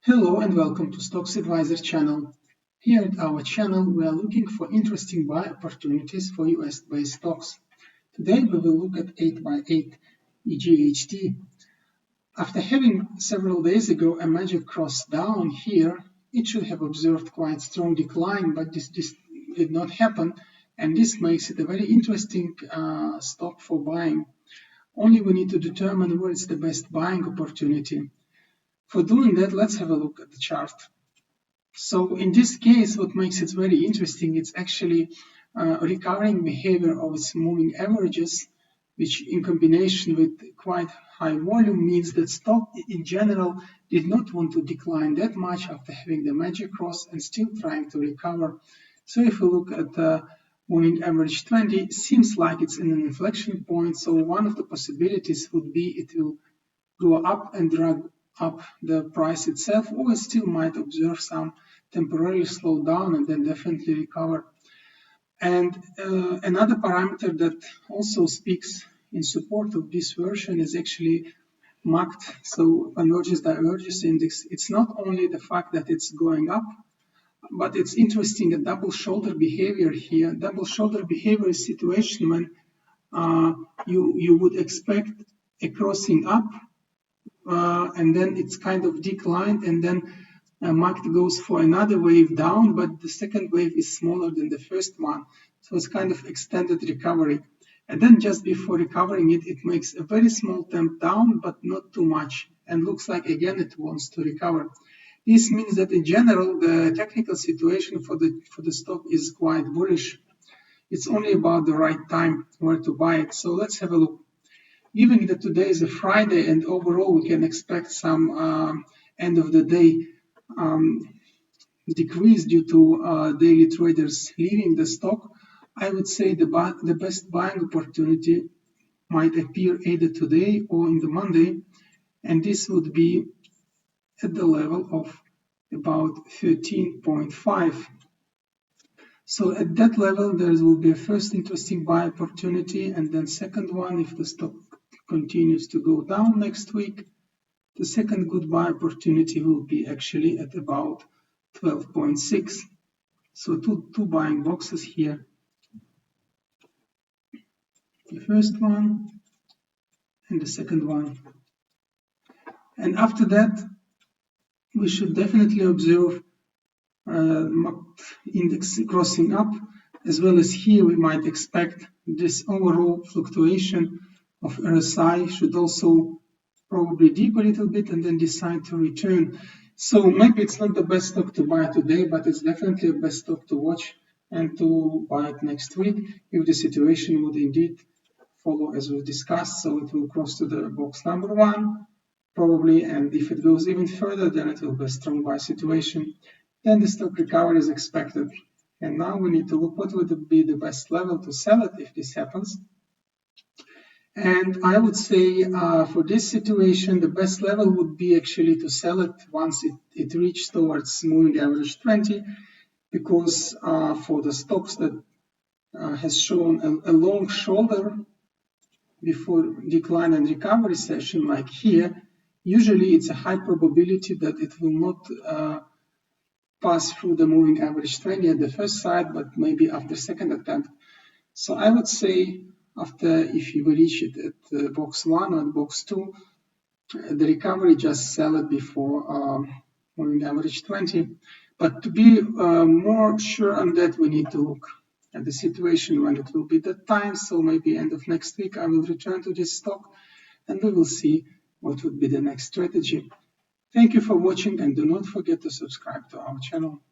Hello and welcome to Stocks Advisor channel. Here at our channel, we are looking for interesting buy opportunities for US-based stocks. Today we will look at 8x8 EGHT. After having several days ago a magic cross down here, it should have observed quite strong decline, but this did not happen, and this makes it a very interesting stock for buying. Only we need to determine where is the best buying opportunity. For doing that, let's have a look at the chart. So in this case, what makes it very interesting, it's actually recurring behavior of its moving averages, which in combination with quite high volume means that stock in general did not want to decline that much after having the magic cross and still trying to recover. So if we look at the moving average 20, it seems like it's in an inflection point. So one of the possibilities would be it will go up and drag up the price itself, or it still might observe some temporary slowdown and then definitely recover. And another parameter that also speaks in support of this version is actually EGHT, so Convergence Divergence Index. It's not only the fact that it's going up, but it's interesting a double shoulder behavior here. Double shoulder behavior is a situation when you would expect a crossing up, and then it's kind of declined, and then EGHT goes for another wave down, but the second wave is smaller than the first one. So it's kind of extended recovery. And then just before recovering it makes a very small temp down, but not too much. And looks like again it wants to recover. This means that in general, the technical situation for the stock is quite bullish. It's only about the right time where to buy it. So let's have a look. Given that today is a Friday and overall we can expect some end of the day decrease due to daily traders leaving the stock, I would say the best buying opportunity might appear either today or in the Monday, and this would be at the level of about 13.5. So at that level there will be a first interesting buy opportunity, and then second one if the stock continues to go down next week. The second good buy opportunity will be actually at about 12.6. So two buying boxes here. The first one and the second one. And after that, we should definitely observe index crossing up, as well as here we might expect this overall fluctuation of RSI should also probably dip a little bit and then decide to return. So maybe it's not the best stock to buy today, but it's definitely the best stock to watch and to buy it next week if the situation would indeed follow as we discussed. So it will cross to the box number 1 probably, and if it goes even further, then it will be a strong buy situation. Then the stock recovery is expected. And now we need to look what would be the best level to sell it if this happens. And I would say for this situation, the best level would be actually to sell it once it reaches towards moving average 20, because for the stocks that has shown a long shoulder before decline and recovery session like here, usually it's a high probability that it will not pass through the moving average 20 at the first side, but maybe after second attempt. So I would say after, if you reach it at box 1 or box 2, the recovery, just sell it before moving average 20. But to be more sure on that, we need to look at the situation when it will be that time. So maybe end of next week, I will return to this stock and we will see what would be the next strategy. Thank you for watching and do not forget to subscribe to our channel.